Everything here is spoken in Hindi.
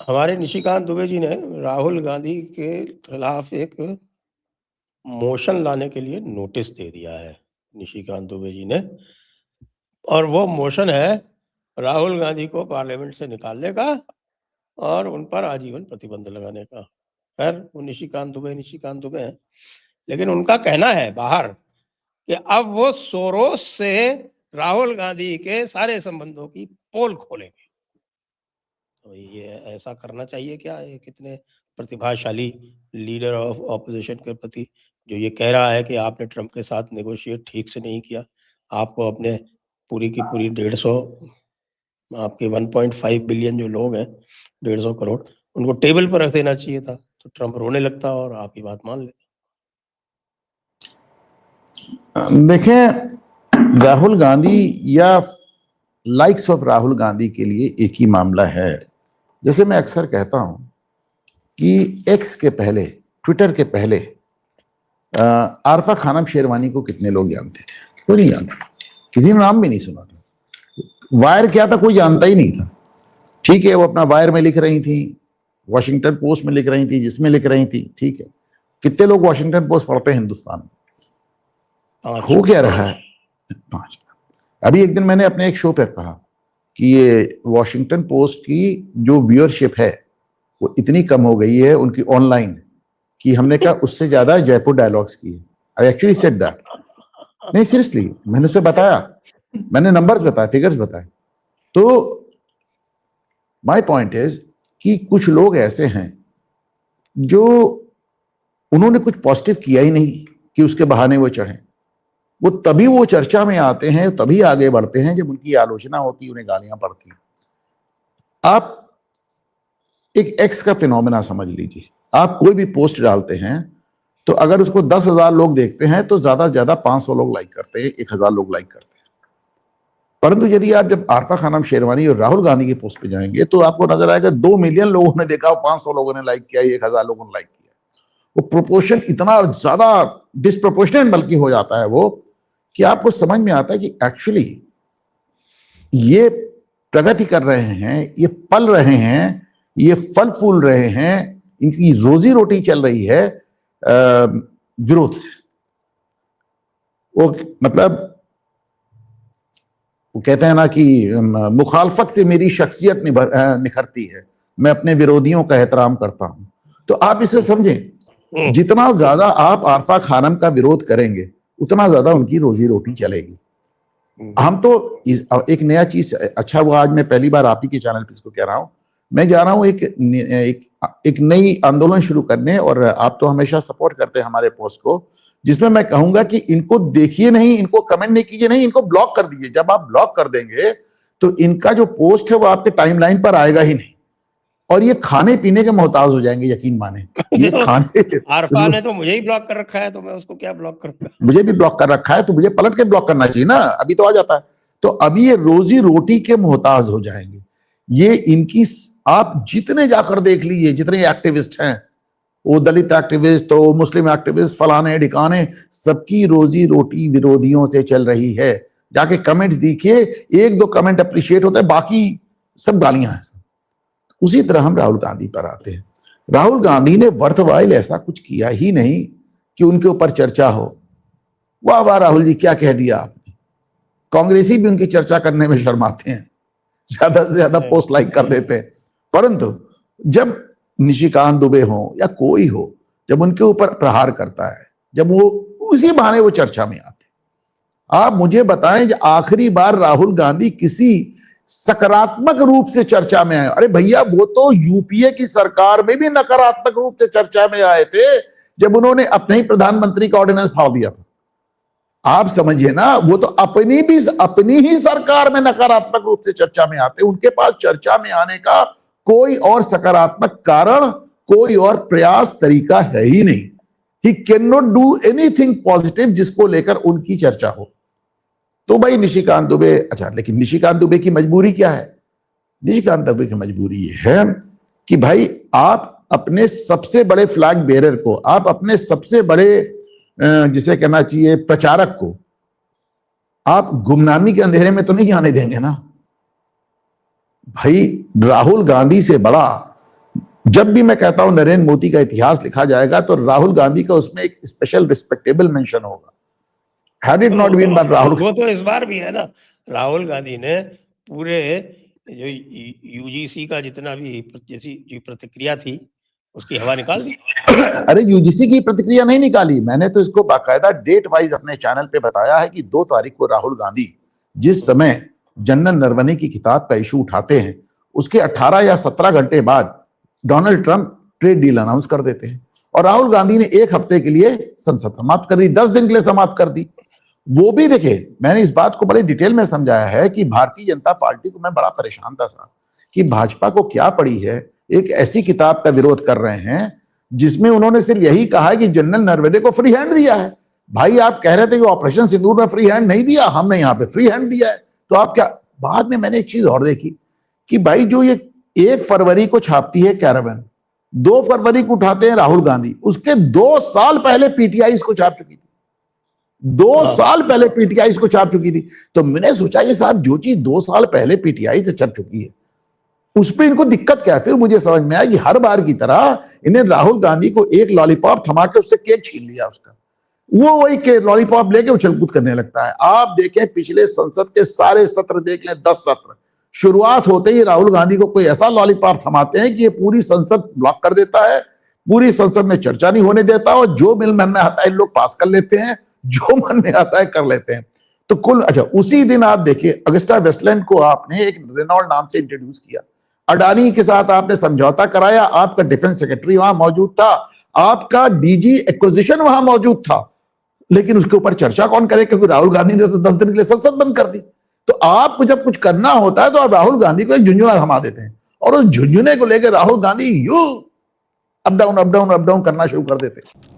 हमारे निशिकांत दुबे जी ने राहुल गांधी के खिलाफ एक मोशन लाने के लिए नोटिस दे दिया है, निशिकांत दुबे जी ने। और वो मोशन है राहुल गांधी को पार्लियामेंट से निकालने का और उन पर आजीवन प्रतिबंध लगाने का। खैर, वो निशिकांत दुबे हैं, लेकिन उनका कहना है बाहर कि अब वो सोरोस से राहुल गांधी के सारे संबंधों की पोल खोलेंगे। तो ये ऐसा करना चाहिए क्या? ये कितने प्रतिभाशाली लीडर ऑफ ऑपोजिशन के प्रति, जो ये कह रहा है कि आपने ट्रंप के साथ नेगोशिएट ठीक से नहीं किया, आपको अपने पूरी की पूरी 150 आपके 1.5 बिलियन जो लोग हैं, 150 करोड़, उनको टेबल पर रख देना चाहिए था। तो ट्रंप रोने लगता और आप ही बात मान लेते। देखें, राहुल गांधी या लाइक्स ऑफ राहुल गांधी के लिए एक ही मामला है। जैसे मैं अक्सर कहता हूं कि एक्स के पहले, ट्विटर के पहले आरफा खानम शेरवानी को कितने लोग जानते थे? कोई नहीं जानता, किसी ने नाम भी नहीं सुना था। वायर क्या था कोई जानता ही नहीं था। ठीक है, वो अपना वायर में लिख रही थी, वॉशिंगटन पोस्ट में लिख रही थी, जिसमें लिख रही थी। ठीक है, कितने लोग वॉशिंगटन पोस्ट पढ़ते हैं हिंदुस्तान में? हो क्या रहा है? 5। अभी एक दिन मैंने अपने एक शो पर कहा कि ये वॉशिंगटन पोस्ट की जो व्यूअरशिप है वो इतनी कम हो गई है उनकी ऑनलाइन, कि हमने कहा उससे ज्यादा जयपुर डायलॉग्स की है। I actually said that. नहीं, सीरियसली, मैंने उसे बताया, मैंने नंबर्स बताए, फिगर्स बताए। तो माय पॉइंट इज कि कुछ लोग ऐसे हैं जो उन्होंने कुछ पॉजिटिव किया ही नहीं कि उसके बहाने वो चढ़े। वो तभी वो चर्चा में आते हैं, तभी आगे बढ़ते हैं जब उनकी आलोचना होती, उन्हें गालियां पड़ती। आप एक एक्स का फिनोमेना समझ लीजिए। आप कोई भी पोस्ट डालते हैं तो अगर उसको 10,000 लोग देखते हैं तो ज्यादा से ज्यादा 500 लोग लाइक करते हैं, 1,000 लोग लाइक करते हैं। परंतु यदि आप जब आरफा खानम शेरवानी और राहुल गांधी की पोस्ट पे जाएंगे तो आपको नजर आएगा 2 मिलियन लोगों ने देखा, 500 लोगों ने लाइक किया, 1,000 लोगों ने लाइक किया। वो प्रोपोर्शन इतना ज्यादा डिस्प्रोपोर्शनेट बल्कि हो जाता है वो, कि आपको समझ में आता है कि एक्चुअली ये प्रगति कर रहे हैं, ये पल रहे हैं, ये फल फूल रहे हैं, इनकी रोजी रोटी चल रही है विरोध से। वो मतलब वो कहते हैं ना कि मुखालफत से मेरी शख्सियत निखरती है, मैं अपने विरोधियों का एहतराम करता हूं। तो आप इसे समझें, जितना ज्यादा आप आरफा खानम का विरोध करेंगे उतना ज्यादा उनकी रोजी रोटी चलेगी। हम तो एक नया चीज, अच्छा हुआ आज मैं पहली बार आप ही के चैनल पे इसको कह रहा हूं, मैं जा रहा हूं एक नई आंदोलन शुरू करने, और आप तो हमेशा सपोर्ट करते हैं हमारे पोस्ट को, जिसमें मैं कहूंगा कि इनको देखिए नहीं, इनको कमेंट नहीं कीजिए, नहीं, इनको ब्लॉक कर दीजिए। जब आप ब्लॉक कर देंगे तो इनका जो पोस्ट है वो आपके टाइमलाइन पर आएगा ही नहीं, और ये खाने पीने के मोहताज हो जाएंगे, यकीन माने। ये खाने आरफा ने तो मुझे ही ब्लॉक कर रखा है, तो मैं उसको क्या ब्लॉक करूंगा? मुझे भी ब्लॉक कर रखा है, तो मुझे पलट के ब्लॉक करना चाहिए ना, अभी तो आ जाता है। तो अभी ये रोजी रोटी के मोहताज हो जाएंगे। ये इनकी, आप जितने जाकर देख लीजिए, जितने एक्टिविस्ट हैं, वो दलित एक्टिविस्ट, तो मुस्लिम एक्टिविस्ट, फलाने ढिकाने, सबकी रोजी रोटी विरोधियों से चल रही है। जाके कमेंट्स देखिए, 1-2 कमेंट अप्रिशिएट होते हैं, बाकी सब गालियां हैं। उसी तरह हम राहुल गांधी पर आते हैं। राहुल गांधी ने वर्थवाइल ऐसा कुछ किया ही नहीं कि उनके ऊपर चर्चा हो। वाह वाह राहुल जी, क्या कह दिया आपने। कांग्रेसी भी उनकी चर्चा करने में शर्माते हैं, ज्यादा से ज्यादा पोस्ट लाइक कर देते हैं। परंतु जब निशिकांत दुबे हो या कोई हो, जब उनके ऊपर प्रहार करता है, जब वो उसी बहाने वो चर्चा में आते। आप मुझे बताएं, आखिरी बार राहुल गांधी किसी सकारात्मक रूप से चर्चा में आए? अरे भैया, वो तो यूपीए की सरकार में भी नकारात्मक रूप से चर्चा में आए थे, जब उन्होंने अपने ही प्रधानमंत्री का ऑर्डिनेंस फाड़ दिया था। आप समझिए ना, वो तो अपनी ही सरकार में नकारात्मक रूप से चर्चा में आते। उनके पास चर्चा में आने का कोई और सकारात्मक कारण, कोई और प्रयास, तरीका है ही नहीं। He can not do anything positive जिसको लेकर उनकी चर्चा हो। तो भाई निशिकांत दुबे, अच्छा, लेकिन निशिकांत दुबे की मजबूरी क्या है? निशिकांत दुबे की मजबूरी ये है कि भाई आप अपने सबसे बड़े फ्लैग बेरर को, आप अपने सबसे बड़े जिसे कहना चाहिए प्रचारक को, आप गुमनामी के अंधेरे में तो नहीं आने देंगे ना। भाई राहुल गांधी से बड़ा जब भी मैं कहता हूं नरेंद्र मोदी का इतिहास लिखा जाएगा तो राहुल गांधी का उसमें एक स्पेशल रिस्पेक्टेबल मेंशन होगा। Had it not been by Rahul, वो तो इस बार भी है ना, राहुल गांधी ने पूरे जो यूजीसी का जितना भी जैसी जो प्रतिक्रिया थी उसकी हवा निकाल दी। अरे यूजीसी की प्रतिक्रिया नहीं निकाली, मैंने तो इसको बाकायदा डेट वाइज अपने चैनल पे बताया है कि 2 तारीख को राहुल गांधी जिस समय जनरल नरवणे की किताब का इशू उठाते हैं उसके 18 या 17 घंटे बाद Donald Trump trade deal announce कर देते हैं और राहुल गांधी ने 1 हफ्ते के लिए संसद समाप्त कर दी, 10 दिन के लिए समाप्त कर दी। वो भी देखे, मैंने इस बात को बड़े डिटेल में समझाया है कि भारतीय जनता पार्टी को मैं बड़ा परेशान था साहब कि भाजपा को क्या पड़ी है, एक ऐसी किताब का विरोध कर रहे हैं जिसमें उन्होंने सिर्फ यही कहा है कि जनरल नरवणे को फ्री हैंड दिया है। भाई आप कह रहे थे कि ऑपरेशन सिंदूर में फ्री हैंड नहीं दिया, हमने यहाँ पे फ्री हैंड दिया है, तो आप क्या। बाद में मैंने एक चीज और देखी कि भाई जो ये 1 फरवरी को छापती है कैरावन, 2 फरवरी को उठाते हैं राहुल गांधी, उसके 2 साल पहले पीटीआई इसको छाप चुकी थी, 2 साल पहले पीटीआई इसको छाप चुकी थी। तो मैंने सोचा कि साहब जो चीज 2 साल पहले पीटीआई से छप चुकी है उस पर इनको दिक्कत क्या है। फिर मुझे समझ में आया कि हर बार की तरह इन्हें राहुल गांधी को एक लॉलीपॉप थमा के उससे केक छीन लिया उसका, वो वही के लॉलीपॉप लेके उछल कूद करने लगता है। आप देखें पिछले संसद के सारे सत्र देख लें, 10 सत्र, शुरुआत होते ही राहुल गांधी को कोई ऐसा लॉलीपॉप थमाते हैं कि ये पूरी संसद ब्लॉक कर देता है, पूरी संसद में चर्चा नहीं होने देता और जो बिल मन में आता है इन लोग पास कर लेते हैं, जो मन में आता है कर लेते हैं। तो कुल अच्छा उसी दिन आप देखिए अगस्टा वेस्टलैंड को आपने एक रेनॉल्ड नाम से इंट्रोड्यूस किया, अडानी के साथ आपने समझौता कराया, आपका डिफेंस सेक्रेटरी वहां मौजूद था, आपका डीजी एक्विजिशन वहां मौजूद था, लेकिन उसके ऊपर चर्चा कौन करे क्योंकि राहुल गांधी ने तो 10 दिन के लिए संसद बंद कर दी। तो आपको जब कुछ करना होता है तो आप राहुल गांधी को एक झुंझुना थमा देते हैं और उस झुंझुने को लेकर Rahul Gandhi you up down करना शुरू कर देते हैं।